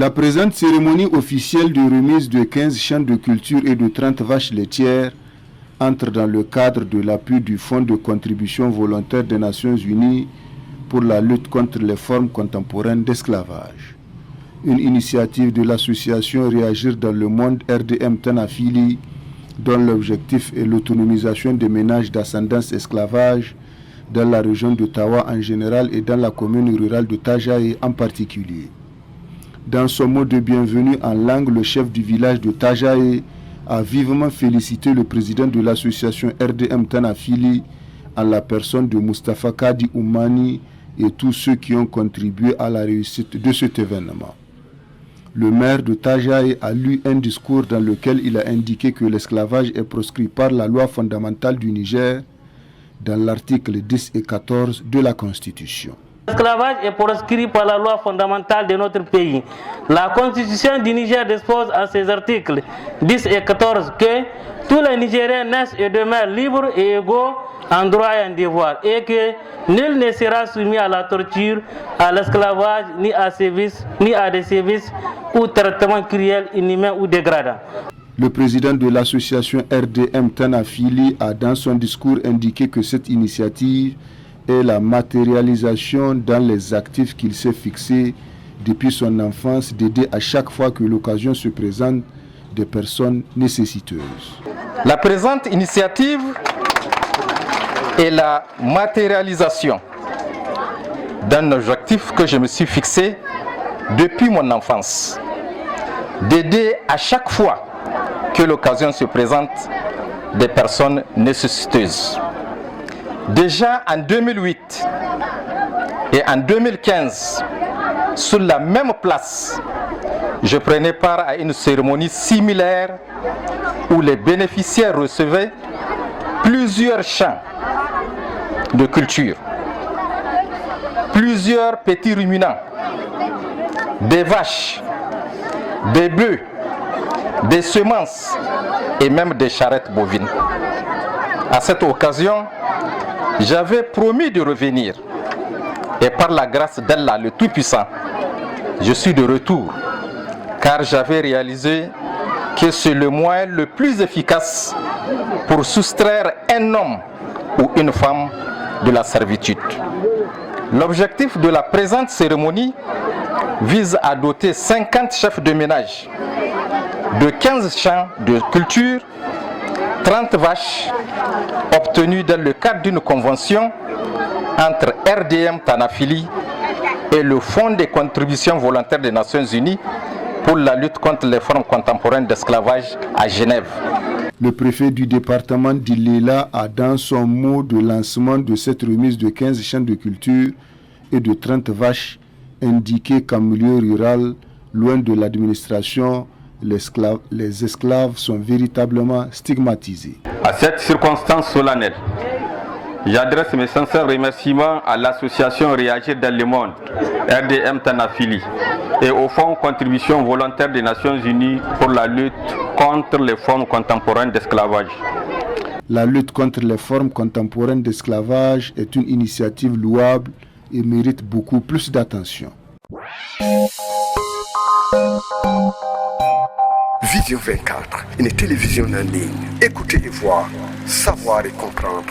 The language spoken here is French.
La présente cérémonie officielle de remise de 15 champs de culture et de 30 vaches laitières entre dans le cadre de l'appui du Fonds de contribution volontaire des Nations Unies pour la lutte contre les formes contemporaines d'esclavage. Une initiative de l'association Réagir dans le monde RDM Tanafili, dont l'objectif est l'autonomisation des ménages d'ascendance esclavage dans la région d'Ottawa en général et dans la commune rurale de Tajaye en particulier. Dans son mot de bienvenue en langue, le chef du village de Tajaye a vivement félicité le président de l'association RDM Tanafili en la personne de Mustafa Kadi Oumani et tous ceux qui ont contribué à la réussite de cet événement. Le maire de Tajaye a lu un discours dans lequel il a indiqué que l'esclavage est proscrit par la loi fondamentale du Niger dans l'article 10 et 14 de la Constitution. L'esclavage est proscrit par la loi fondamentale de notre pays. La Constitution du Niger dispose à ses articles 10 et 14 que tous les Nigériens naissent et demeurent libres et égaux en droit et en devoir, et que nul ne sera soumis à la torture, à l'esclavage, ni à des sévices ou traitements cruels, inhumains ou dégradants. Le président de l'association RDM Tanafili a dans son discours indiqué que cette initiative est la matérialisation dans les actifs qu'il s'est fixés depuis son enfance d'aider à chaque fois que l'occasion se présente des personnes nécessiteuses. La présente initiative est la matérialisation d'un objectif que je me suis fixé depuis mon enfance, d'aider à chaque fois que l'occasion se présente des personnes nécessiteuses. Déjà en 2008 et en 2015, sur la même place, je prenais part à une cérémonie similaire où les bénéficiaires recevaient plusieurs champs de culture, plusieurs petits ruminants, des vaches, des bœufs, des semences et même des charrettes bovines. À cette occasion, j'avais promis de revenir et par la grâce d'Allah le Tout-Puissant, je suis de retour car j'avais réalisé que c'est le moyen le plus efficace pour soustraire un homme ou une femme de la servitude. L'objectif de la présente cérémonie vise à doter 50 chefs de ménage de 15 champs de culture, 30 vaches obtenues dans le cadre d'une convention entre RDM Tanafili et le Fonds des contributions volontaires des Nations Unies pour la lutte contre les formes contemporaines d'esclavage à Genève. Le préfet du département d'Ilela a dans son mot de lancement de cette remise de 15 champs de culture et de 30 vaches indiqué qu'en milieu rural, loin de l'administration, les esclaves sont véritablement stigmatisés. À cette circonstance solennelle, j'adresse mes sincères remerciements à l'association Réagir dans le monde, RDM Tanafili, et au Fonds contribution volontaire des Nations Unies pour la lutte contre les formes contemporaines d'esclavage. La lutte contre les formes contemporaines d'esclavage est une initiative louable et mérite beaucoup plus d'attention. Vision 24, une télévision en ligne. Écoutez et voir, savoir et comprendre.